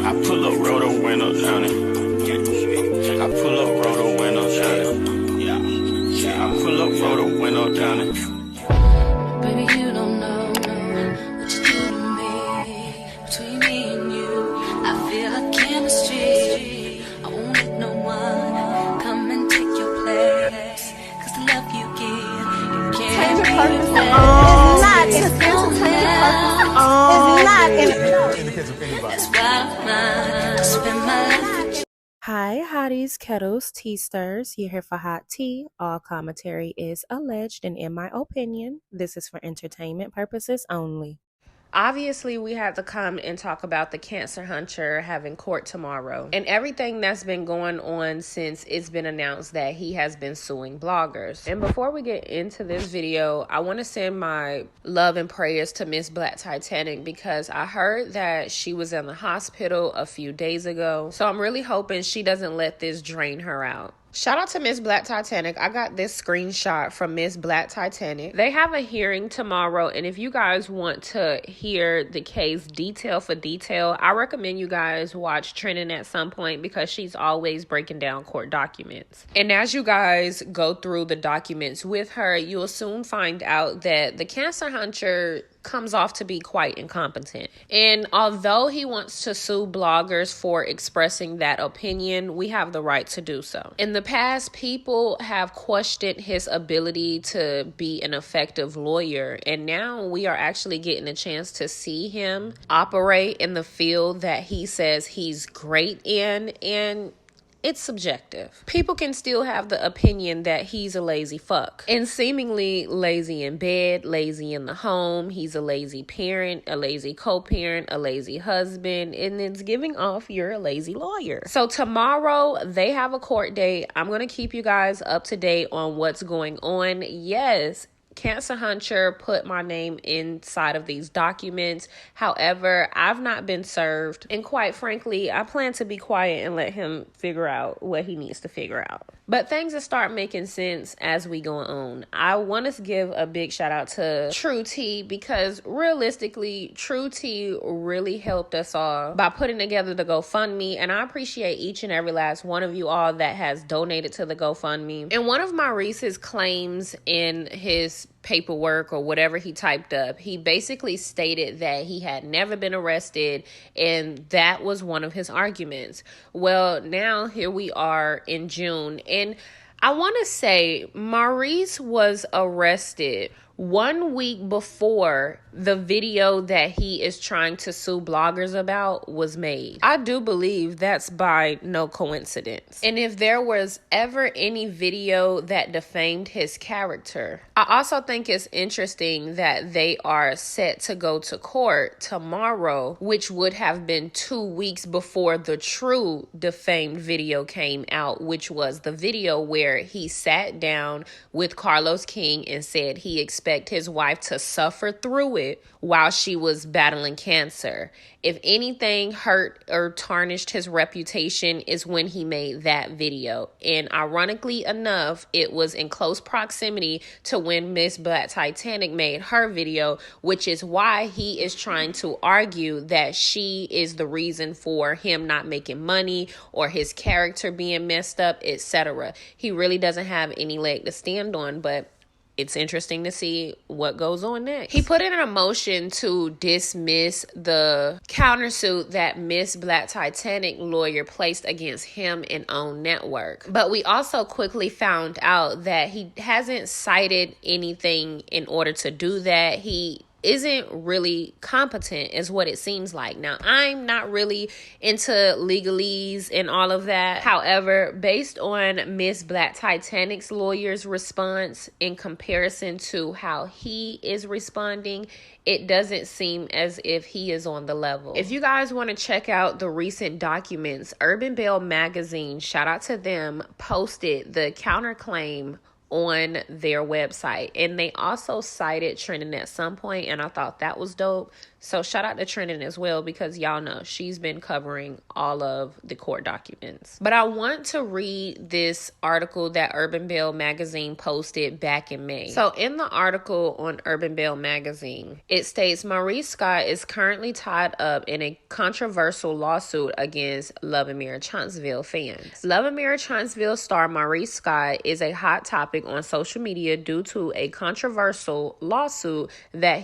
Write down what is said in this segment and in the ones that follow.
I pull up, roll the window down it. I pull up, roll the window down it. Yeah, I pull up, roll the window down it. Baby, you don't know what you do to me. Between me and you, I feel like chemistry. I won't let no one come and take your place. Cause the love you give, you can't Hi, hotties, kettles, tea stirs. You're here for hot tea. All commentary is alleged, and in my opinion, this is for entertainment purposes only. Obviously, we had to come and talk about the cancer Huncher having court tomorrow and everything that's been going on since it's been announced that he has been suing bloggers. And before we get into this video, I want to send my love and prayers to Miss Black Titanic because I heard that she was in the hospital a few days ago. So I'm really hoping she doesn't let this drain her out. Shout out to Miss Black Titanic. I got this screenshot from Miss Black Titanic. They have a hearing tomorrow, and if you guys want to hear the case detail for detail, I recommend you guys watch Trending at some point because she's always breaking down court documents. And as you guys go through the documents with her, you'll soon find out that the cancer Huncher comes off to be quite incompetent. And although he wants to sue bloggers for expressing that opinion, we have the right to do so. In the past, people have questioned his ability to be an effective lawyer, and now we are actually getting a chance to see him operate in the field that he says he's great in, and it's subjective. People can still have the opinion that he's a lazy fuck and seemingly lazy in bed, lazy in the home. He's a lazy parent, a lazy co-parent, a lazy husband, and it's giving off you're a lazy lawyer. So tomorrow they have a court date. I'm going to keep you guys up to date on what's going on. Yes, Cancer Huncher put my name inside of these documents. However, I've not been served. And quite frankly, I plan to be quiet and let him figure out what he needs to figure out. But things will start making sense as we go on. I want to give a big shout out to True Tea because realistically, True Tea really helped us all by putting together the GoFundMe. And I appreciate each and every last one of you all that has donated to the GoFundMe. And one of Maurice's claims in his paperwork or whatever he typed up, he basically stated that he had never been arrested, and that was one of his arguments. Well, now here we are in June, and I want to say Maurice was arrested 1 week before the video that he is trying to sue bloggers about was made. I do believe that's by no coincidence. And if there was ever any video that defamed his character, I also think it's interesting that they are set to go to court tomorrow, which would have been 2 weeks before the true defamed video came out, which was the video where he sat down with Carlos King and said he expected his wife to suffer through it while she was battling cancer. If anything hurt or tarnished his reputation is when he made that video. And ironically enough, it was in close proximity to when Miss Black Titanic made her video, which is why he is trying to argue that she is the reason for him not making money or his character being messed up, etc. He really doesn't have any leg to stand on, but it's interesting to see what goes on next. He put in a motion to dismiss the countersuit that Miss Black Titanic lawyer placed against him and OWN Network. But we also quickly found out that he hasn't cited anything in order to do that. He isn't really competent is what it seems like. Now, I'm not really into legalese and all of that. However, based on Miss Black Titanic's lawyer's response in comparison to how he is responding, it doesn't seem as if he is on the level. If you guys want to check out the recent documents, Urban Belle magazine, shout out to them, posted the counterclaim on their website, and they also cited Trending at some point, and I thought that was dope. So shout out to Trending as well, because y'all know she's been covering all of the court documents. But I want to read this article that Urban Belle magazine posted back in May. So in the article on Urban Belle magazine, it states Maurice Scott is currently tied up in a controversial lawsuit against Lamh Huntsville fans. Lamh Huntsville star Maurice Scott is a hot topic on social media due to a controversial lawsuit that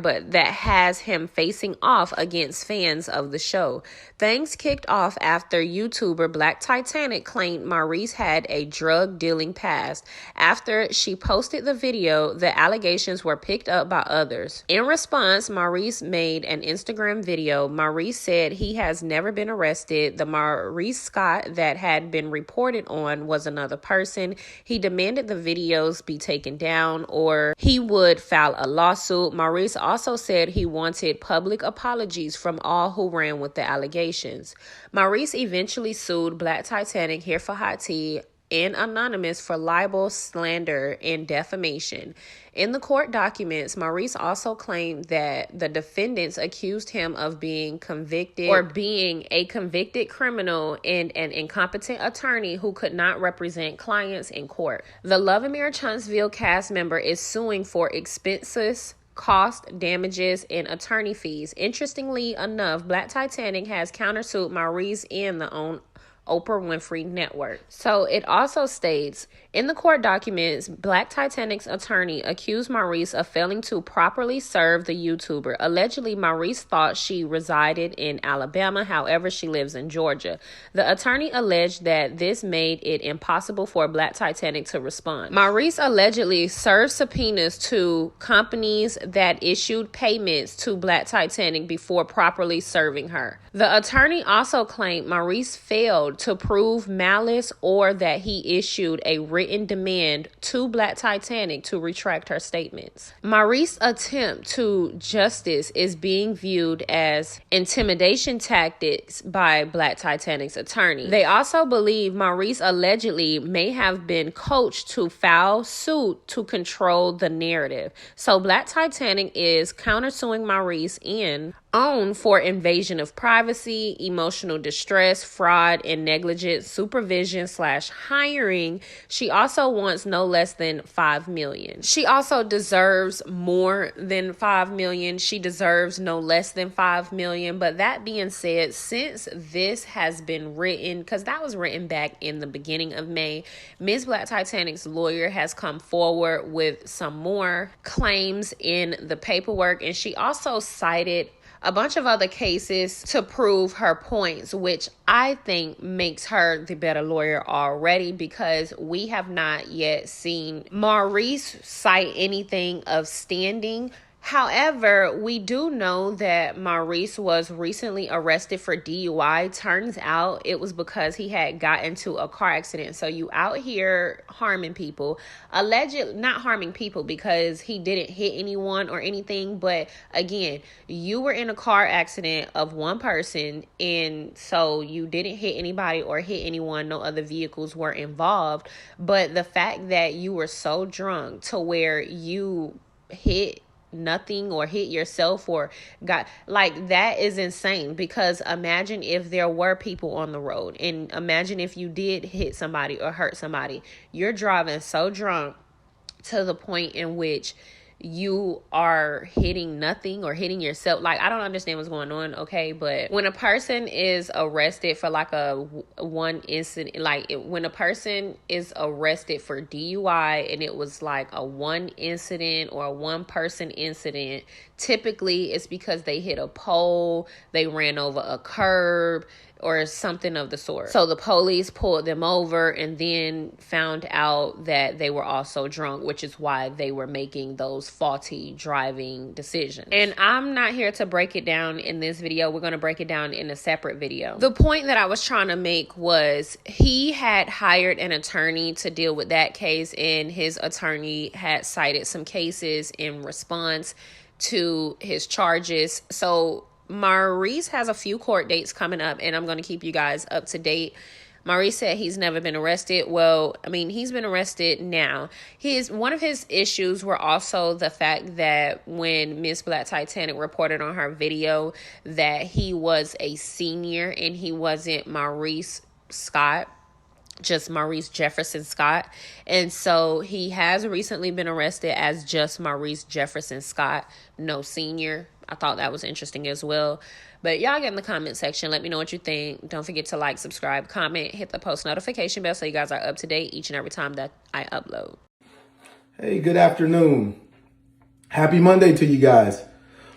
that has him facing off against fans of the show. Things kicked off after YouTuber Black Titanic claimed Maurice had a drug dealing past. After she posted the video, the allegations were picked up by others. In response, Maurice made an Instagram video. Maurice said he has never been arrested. The Maurice Scott that had been reported on was another person. He demanded the videos be taken down or he would file a lawsuit. Maurice also said he wanted public apologies from all who ran with the allegations. Maurice eventually sued Black Titanic, Here for Hot Tea, and Anonymous for libel, slander, and defamation. In the court documents, Maurice also claimed that the defendants accused him of being a convicted criminal and an incompetent attorney who could not represent clients in court. The Lamh Huntsville cast member is suing for expenses, cost, damages, and attorney fees. Interestingly enough, Black Titanic has countersued Maurice and the Oprah Winfrey Network. So it also states, in the court documents, Black Titanic's attorney accused Maurice of failing to properly serve the YouTuber. Allegedly, Maurice thought she resided in Alabama, however, she lives in Georgia. The attorney alleged that this made it impossible for Black Titanic to respond. Maurice allegedly served subpoenas to companies that issued payments to Black Titanic before properly serving her. The attorney also claimed Maurice failed to prove malice or that he issued a written demand to Black Titanic to retract her statements. Maurice's attempt to justice is being viewed as intimidation tactics by Black Titanic's attorney. They also believe Maurice allegedly may have been coached to file suit to control the narrative. So Black Titanic is countersuing Maurice and OWN for invasion of privacy, emotional distress, fraud, and negligent supervision/hiring. She also wants no less than $5 million. She also deserves more than $5 million. She deserves no less than $5 million. But that being said, since this has been written, because that was written back in the beginning of May, Ms. Black Titanic's lawyer has come forward with some more claims in the paperwork, and she also cited a bunch of other cases to prove her points, which I think makes her the better lawyer already, because we have not yet seen Maurice cite anything of standing. However, we do know that Maurice was recently arrested for DUI. Turns out it was because he had got into a car accident. So you out here harming people, not harming people because he didn't hit anyone or anything. But again, you were in a car accident of one person, and so you didn't hit anybody or hit anyone. No other vehicles were involved. But the fact that you were so drunk to where you hit nothing or hit yourself or got, like, that is insane. Because imagine if there were people on the road, and imagine if you did hit somebody or hurt somebody. You're driving so drunk to the point in which you are hitting nothing or hitting yourself. Like, I don't understand what's going on, okay? But when a person is arrested for like one incident, when a person is arrested for DUI and it was like a one incident or a one person incident, typically it's because they hit a pole, they ran over a curb, or something of the sort. So the police pulled them over and then found out that they were also drunk, which is why they were making those faulty driving decisions. And I'm not here to break it down in this video. We're going to break it down in a separate video. The point that I was trying to make was he had hired an attorney to deal with that case, and his attorney had cited some cases in response to his charges. So Maurice has a few court dates coming up, and I'm going to keep you guys up to date. Maurice said he's never been arrested. Well, I mean, he's been arrested now. One of his issues were also the fact that when Miss Black Titanic reported on her video that he was a senior and he wasn't Maurice Scott, just Maurice Jefferson Scott. And so he has recently been arrested as just Maurice Jefferson Scott, no senior. I thought that was interesting as well. But y'all get in the comment section. Let me know what you think. Don't forget to like, subscribe, comment, hit the post notification bell so you guys are up to date each and every time that I upload. Hey, good afternoon. Happy Monday to you guys.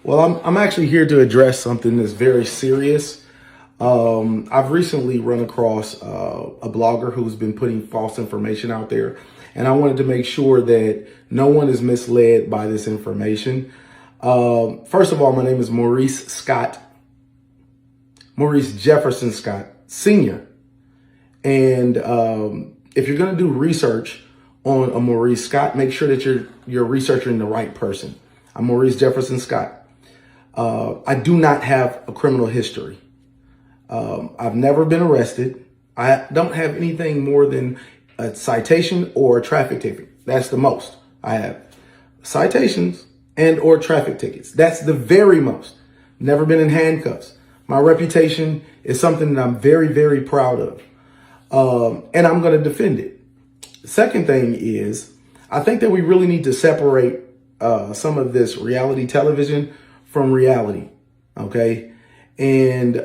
Well, I'm actually here to address something that's very serious. I've recently run across a blogger who's been putting false information out there, and I wanted to make sure that no one is misled by this information. First of all, my name is Maurice Scott, Maurice Jefferson Scott, Sr. And if you're going to do research on a Maurice Scott, make sure that you're researching the right person. I'm Maurice Jefferson Scott. I do not have a criminal history. I've never been arrested. I don't have anything more than a citation or a traffic ticket. That's the most I have. Citations and or traffic tickets. That's the very most. Never been in handcuffs. My reputation is something that I'm very, very proud of. And I'm going to defend it. The second thing is, I think that we really need to separate some of this reality television from reality. Okay. And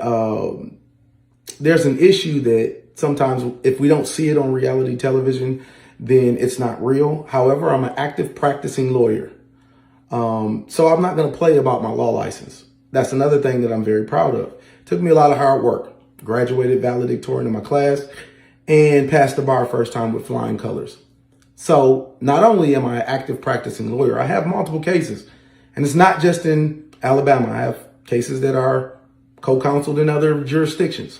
there's an issue that sometimes if we don't see it on reality television, then it's not real. However, I'm an active practicing lawyer. So I'm not going to play about my law license. That's another thing that I'm very proud of. It took me a lot of hard work. Graduated valedictorian in my class and passed the bar first time with flying colors. So not only am I an active practicing lawyer, I have multiple cases. And it's not just in Alabama. I have cases that are co-counseled in other jurisdictions.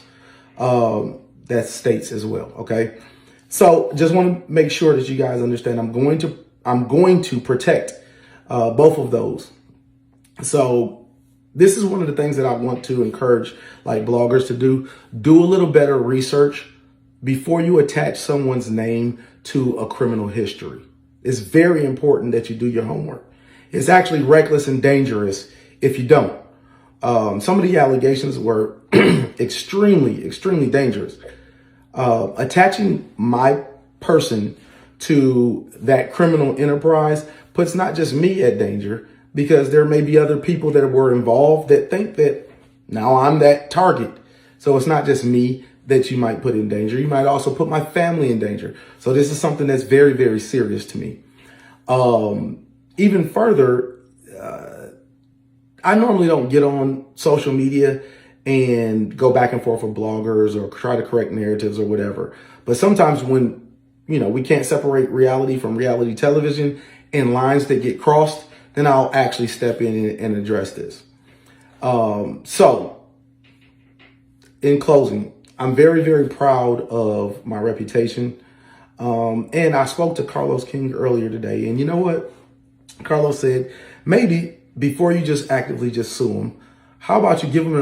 That's states as well. Okay. So just want to make sure that you guys understand I'm going to protect both of those. So this is one of the things that I want to encourage like bloggers to do. Do a little better research before you attach someone's name to a criminal history. It's very important that you do your homework. It's actually reckless and dangerous if you don't. Some of the allegations were extremely, extremely dangerous. Attaching my person to that criminal enterprise puts not just me at danger, because there may be other people that were involved that think that now I'm that target. So it's not just me that you might put in danger. You might also put my family in danger. So this is something that's very, very serious to me. Even further, I normally don't get on social media and go back and forth with bloggers or try to correct narratives or whatever. But sometimes when, we can't separate reality from reality television and lines that get crossed, then I'll actually step in and address this. So in closing, I'm very, very proud of my reputation. And I spoke to Carlos King earlier today, and you know what? Carlos said, maybe before you just actively just sue him, how about you give them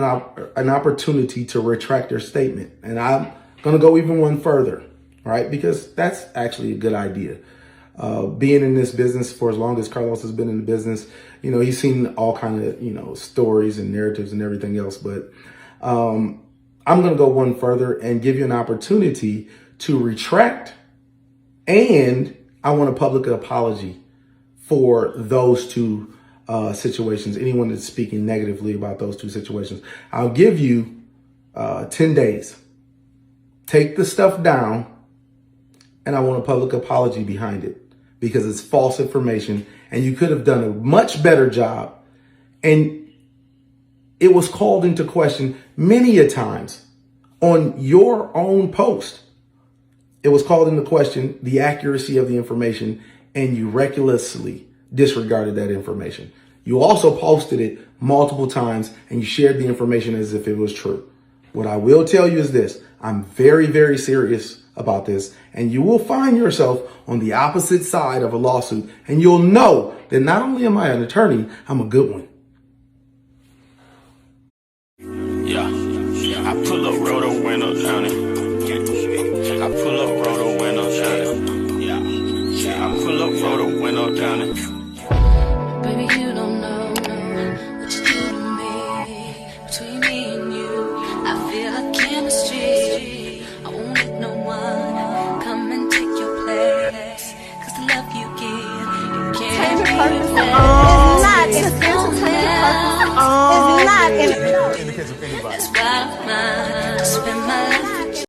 an opportunity to retract their statement? And I'm going to go even one further, right? Because that's actually a good idea. Being in this business for as long as Carlos has been in the business, he's seen all kind of, stories and narratives and everything else. But I'm going to go one further and give you an opportunity to retract. And I want a public apology for those two situations. Anyone that's speaking negatively about those two situations, I'll give you 10 days. Take the stuff down. And I want a public apology behind it, because it's false information and you could have done a much better job. And it was called into question many a times on your own post. It was called into question the accuracy of the information, and you recklessly disregarded that information. You also posted it multiple times and you shared the information as if it was true. What I will tell you is this: I'm very, very serious about this, and you will find yourself on the opposite side of a lawsuit, and you'll know that not only am I an attorney, I'm a good one. Yeah, I pull up, roll the window down it. between me and you. I feel like chemistry. I won't let no one come and take your place. Cause the love you give, you can't replace. It's not in entertainment purpose. It's not in That's why I spend